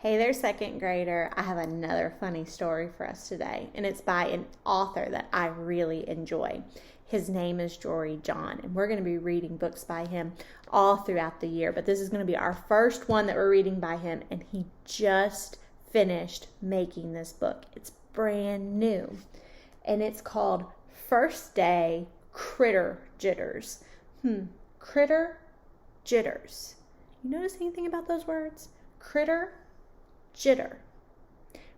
Hey there, second grader. I have another funny story for us today, and it's by an author that I really enjoy. His name is Jory John, and we're going to be reading books by him all throughout the year, but this is going to be our first one that we're reading by him, and he just finished making this book. It's brand new, and it's called First Day Critter Jitters. Critter Jitters. You notice anything about those words? Critter, jitter.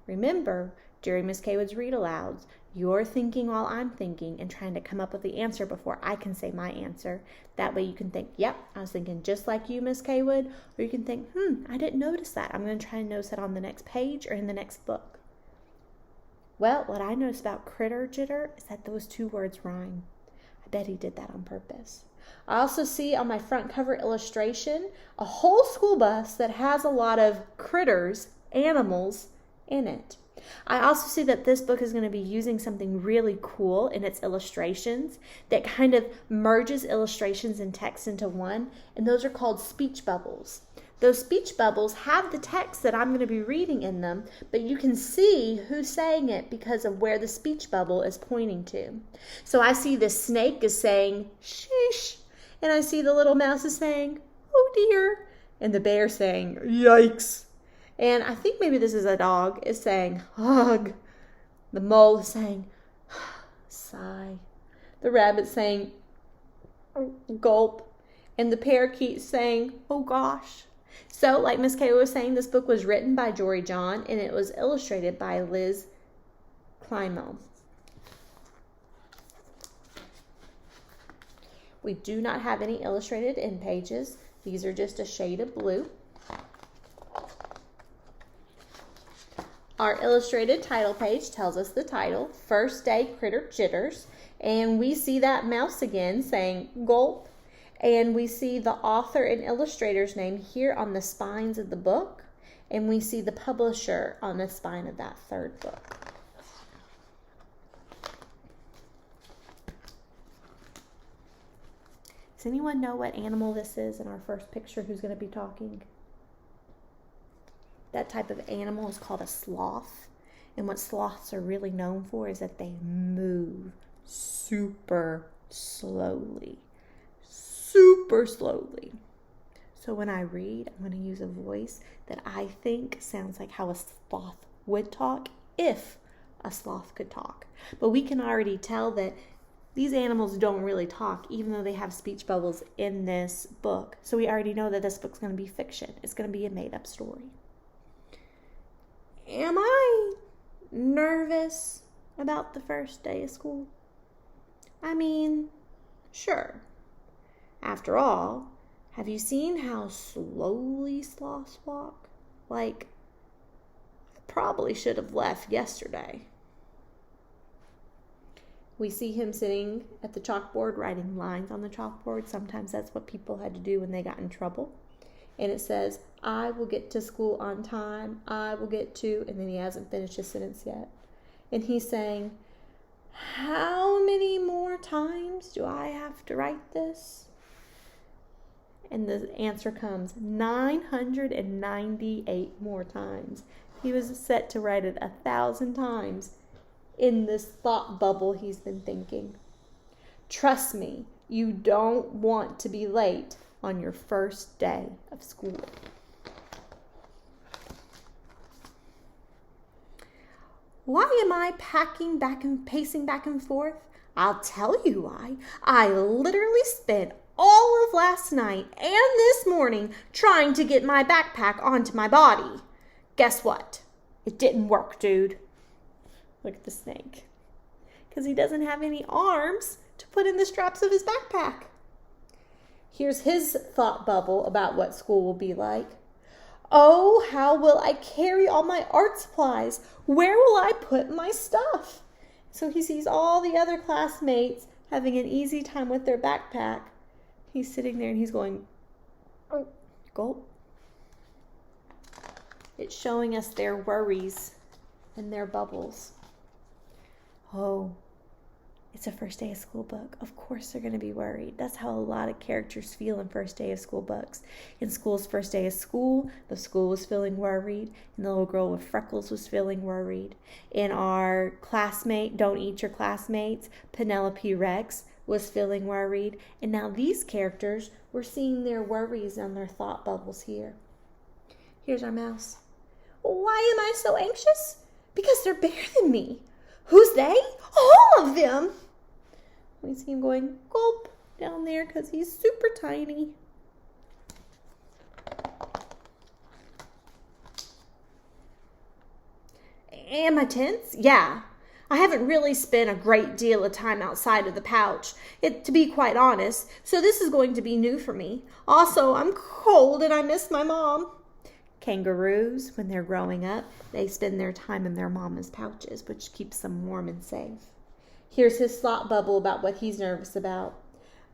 Remember, during Miss Kaywood's read-alouds, you're thinking while I'm thinking and trying to come up with the answer before I can say my answer. That way you can think, yep, I was thinking just like you, Miss Kaywood. Or you can think, I didn't notice that. I'm going to try and notice that on the next page or in the next book. Well, what I noticed about critter jitter is that those two words rhyme. I bet he did that on purpose. I also see on my front cover illustration a whole school bus that has a lot of critters, animals, in it. I also see that this book is going to be using something really cool in its illustrations that kind of merges illustrations and text into one, and those are called speech bubbles. Those speech bubbles have the text that I'm going to be reading in them, but you can see who's saying it because of where the speech bubble is pointing to. So I see the snake is saying, sheesh, and I see the little mouse is saying, oh dear, and the bear saying, yikes. And I think maybe this is a dog is saying, ugh. The mole is saying, sigh. The rabbit's saying, gulp. And the parakeet's saying, oh gosh. So, like Miss Kay was saying, this book was written by Jory John and it was illustrated by Liz Climo. We do not have any illustrated end pages. These are just a shade of blue. Our illustrated title page tells us the title, First Day Critter Jitters, and we see that mouse again saying gulp, and we see the author and illustrator's name here on the spines of the book, and we see the publisher on the spine of that third book. Does anyone know what animal this is in our first picture who's going to be talking? That type of animal is called a sloth. And what sloths are really known for is that they move super slowly. Super slowly. So when I read, I'm going to use a voice that I think sounds like how a sloth would talk if a sloth could talk. But we can already tell that these animals don't really talk, even though they have speech bubbles in this book. So we already know that this book's going to be fiction. It's going to be a made-up story. Am I nervous about the first day of school? I mean, sure. After all, have you seen how slowly sloths walk? Like, I probably should have left yesterday. We see him sitting at the chalkboard writing lines on the chalkboard. Sometimes that's what people had to do when they got in trouble. And it says, I will get to school on time. I will get to, and then he hasn't finished his sentence yet. And he's saying, how many more times do I have to write this? And the answer comes, 998 more times. He was set to write it 1,000 times in this thought bubble he's been thinking. Trust me, you don't want to be late on your first day of school. Why am I pacing back and forth? I'll tell you why. I literally spent all of last night and this morning trying to get my backpack onto my body. Guess what? It didn't work, dude. Look at the snake. Because he doesn't have any arms to put in the straps of his backpack. Here's his thought bubble about what school will be like. Oh, how will I carry all my art supplies? Where will I put my stuff? So he sees all the other classmates having an easy time with their backpack. He's sitting there and he's going, oh, gulp. It's showing us their worries and their bubbles. Oh, It's a first day of school book. Of course they're going to be worried. That's how a lot of characters feel in first day of school books. In School's first day of school, the school was feeling worried, and the little girl with freckles was feeling worried. In our classmate, Don't Eat Your Classmates, Penelope Rex was feeling worried. And now these characters, we're seeing their worries and their thought bubbles here. Here's our mouse. Why am I so anxious? Because they're bigger than me. Who's they? All of them. We see him going gulp down there because he's super tiny. Am I tense? Yeah. I haven't really spent a great deal of time outside of the pouch, to be quite honest, so this is going to be new for me. Also, I'm cold and I miss my mom. Kangaroos, when they're growing up, they spend their time in their mama's pouches, which keeps them warm and safe. Here's his thought bubble about what he's nervous about.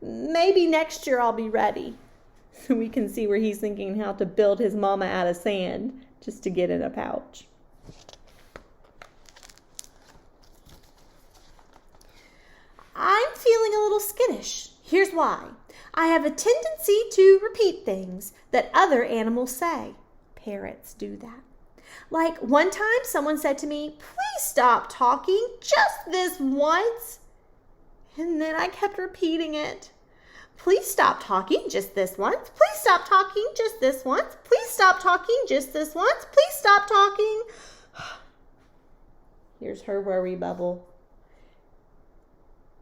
Maybe next year I'll be ready. So we can see where he's thinking how to build his mama out of sand just to get in a pouch. I'm feeling a little skittish. Here's why. I have a tendency to repeat things that other animals say. Parrots do that. Like one time someone said to me, please stop talking just this once. And then I kept repeating it. Please stop talking just this once. Please stop talking just this once. Please stop talking just this once. Please stop talking. Here's her worry bubble.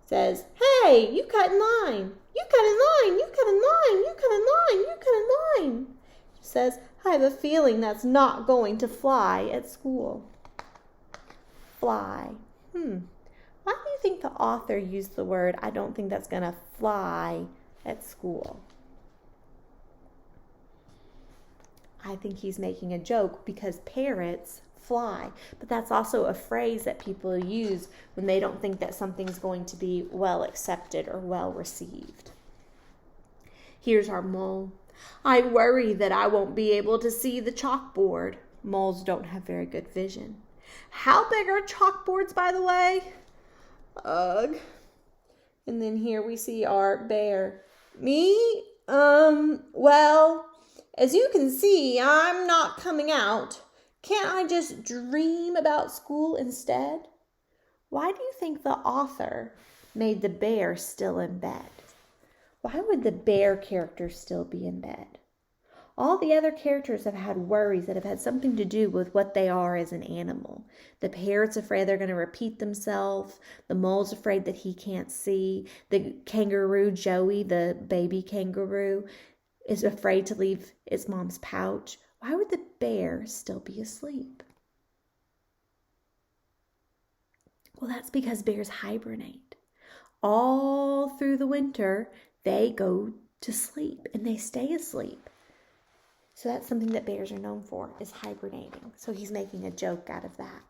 Says, hey, you cut in line. You cut in line. You cut in line. You cut in line. You cut in line. Says, I have a feeling that's not going to fly at school. Fly. Why do you think the author used the word, I don't think that's going to fly at school? I think he's making a joke because parrots fly. But that's also a phrase that people use when they don't think that something's going to be well accepted or well received. Here's our mole. I worry that I won't be able to see the chalkboard. Moles don't have very good vision. How big are chalkboards, by the way? Ugh. And then here we see our bear. Me? Well, as you can see, I'm not coming out. Can't I just dream about school instead? Why do you think the author made the bear still in bed? Why would the bear character still be in bed? All the other characters have had worries that have had something to do with what they are as an animal. The parrot's afraid they're going to repeat themselves. The mole's afraid that he can't see. The kangaroo, Joey, the baby kangaroo, is afraid to leave its mom's pouch. Why would the bear still be asleep? Well, that's because bears hibernate. All through the winter, they go to sleep and they stay asleep. So that's something that bears are known for, is hibernating. So he's making a joke out of that.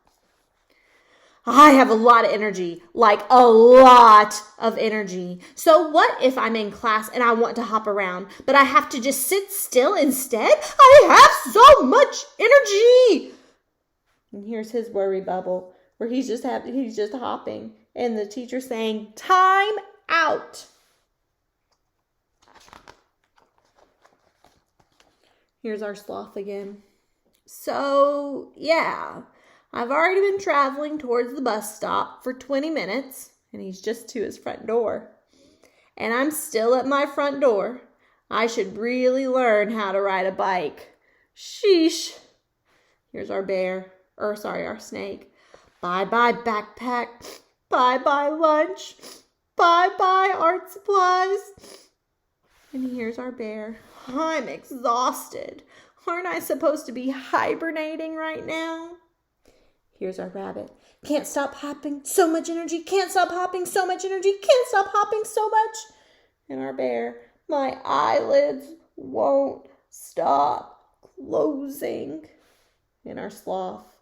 I have a lot of energy, like a lot of energy. So what if I'm in class and I want to hop around, but I have to just sit still instead? I have so much energy. And here's his worry bubble where he's just hopping. And the teacher's saying, time out. Here's our sloth again. So, yeah, I've already been traveling towards the bus stop for 20 minutes, and he's just to his front door. And I'm still at my front door. I should really learn how to ride a bike. Sheesh. Here's our our snake. Bye-bye backpack. Bye-bye lunch. Bye-bye art supplies. And here's our bear. I'm exhausted. Aren't I supposed to be hibernating right now? Here's our rabbit. Can't stop hopping. So much energy. Can't stop hopping. So much energy. Can't stop hopping so much. And our bear. My eyelids won't stop closing. And our sloth.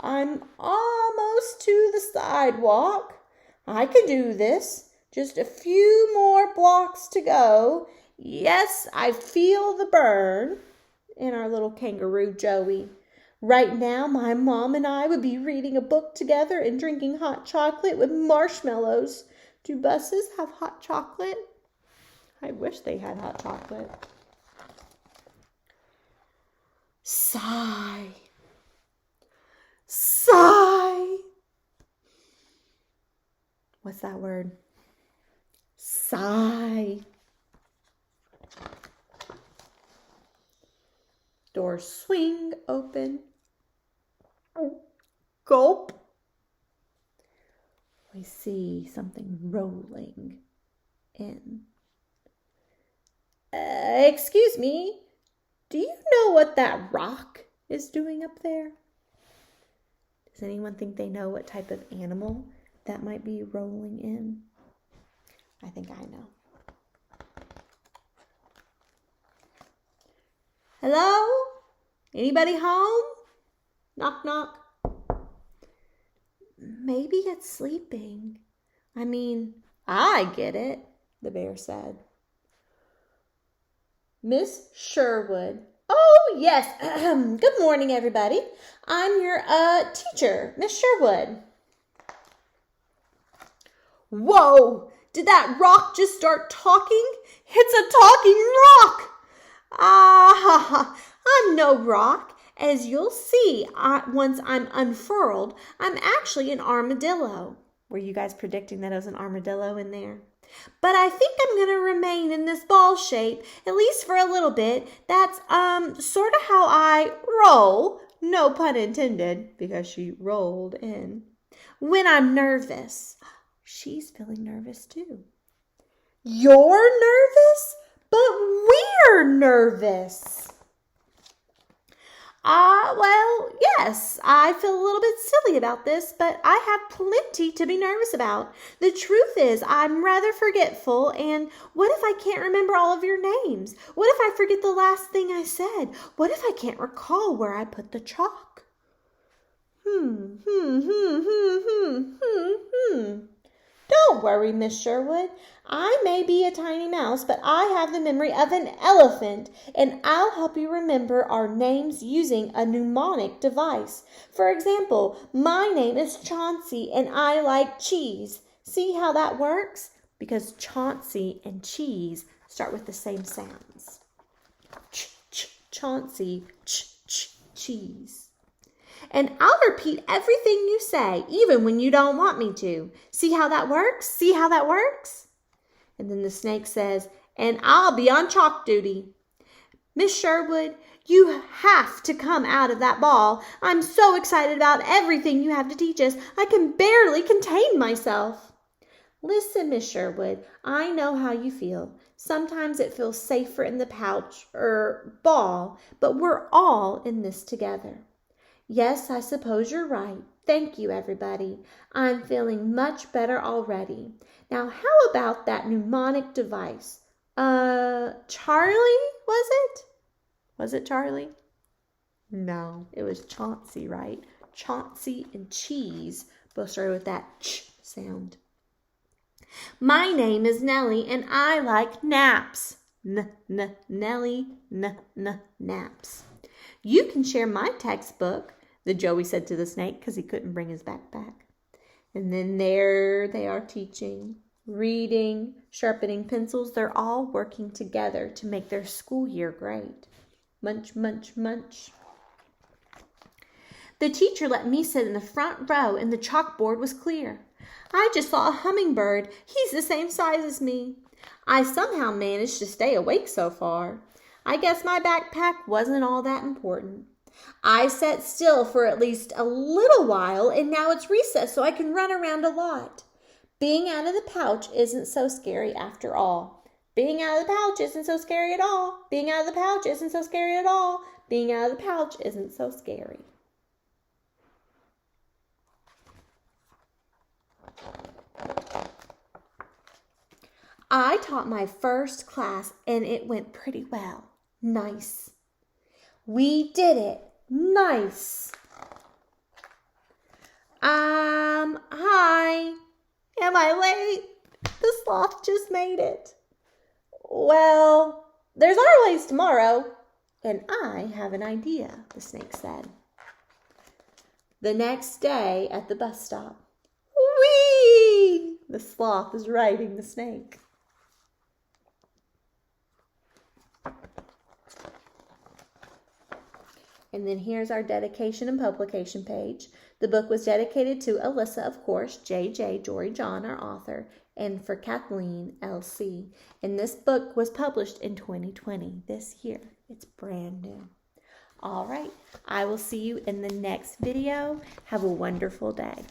I'm almost to the sidewalk. I can do this. Just a few more blocks to go. Yes, I feel the burn. And our little kangaroo, Joey. Right now, my mom and I would be reading a book together and drinking hot chocolate with marshmallows. Do buses have hot chocolate? I wish they had hot chocolate. Sigh. Sigh. What's that word? Sigh. Doors swing open. Gulp. We see something rolling in. Excuse me, do you know what that rock is doing up there? Does anyone think they know what type of animal that might be rolling in? I think I know. Hello? Anybody home? Knock, knock. Maybe it's sleeping. I get it, the bear said. Miss Sherwood. Oh, yes. Good morning, everybody. I'm your teacher, Miss Sherwood. Whoa! Did that rock just start talking? It's a talking rock! I'm no rock. As you'll see, once I'm unfurled, I'm actually an armadillo. Were you guys predicting that I was an armadillo in there? But I think I'm going to remain in this ball shape, at least for a little bit. That's sort of how I roll, no pun intended, because she rolled in, when I'm nervous. She's feeling nervous too. You're nervous? But we're nervous. Well, yes, I feel a little bit silly about this, but I have plenty to be nervous about. The truth is, I'm rather forgetful, and what if I can't remember all of your names? What if I forget the last thing I said? What if I can't recall where I put the chalk? Don't worry, Miss Sherwood. I may be a tiny mouse, but I have the memory of an elephant, and I'll help you remember our names using a mnemonic device. For example, my name is Chauncey, and I like cheese. See how that works? Because Chauncey and cheese start with the same sounds. Chauncey, cheese. And I'll repeat everything you say, even when you don't want me to. See how that works? See how that works? And then the snake says, and I'll be on chalk duty. Miss Sherwood, you have to come out of that ball. I'm so excited about everything you have to teach us. I can barely contain myself. Listen, Miss Sherwood, I know how you feel. Sometimes it feels safer in the pouch or ball, but we're all in this together. Yes, I suppose you're right. Thank you, everybody. I'm feeling much better already. Now, how about that mnemonic device? Charlie, was it? Was it Charlie? No, it was Chauncey, right? Chauncey and cheese both started with that ch sound. My name is Nellie, and I like naps. Nellie, naps. You can share my textbook, the Joey said to the snake because he couldn't bring his backpack. And then there they are teaching, reading, sharpening pencils. They're all working together to make their school year great. Munch, munch, munch. The teacher let me sit in the front row and the chalkboard was clear. I just saw a hummingbird. He's the same size as me. I somehow managed to stay awake so far. I guess my backpack wasn't all that important. I sat still for at least a little while, and now it's recess, so I can run around a lot. Being out of the pouch isn't so scary after all. Being out of the pouch isn't so scary at all. Being out of the pouch isn't so scary at all. Being out of the pouch isn't so scary. I taught my first class, and it went pretty well. Nice. We did it. Nice. Hi. Am I late? The sloth just made it. Well, there's always tomorrow. And I have an idea, the snake said. The next day at the bus stop. Whee! the sloth is riding the snake. And then here's our dedication and publication page. The book was dedicated to Alyssa, of course, J.J. Jory John, our author, and for Kathleen L.C. And this book was published in 2020, this year. It's brand new. All right, I will see you in the next video. Have a wonderful day.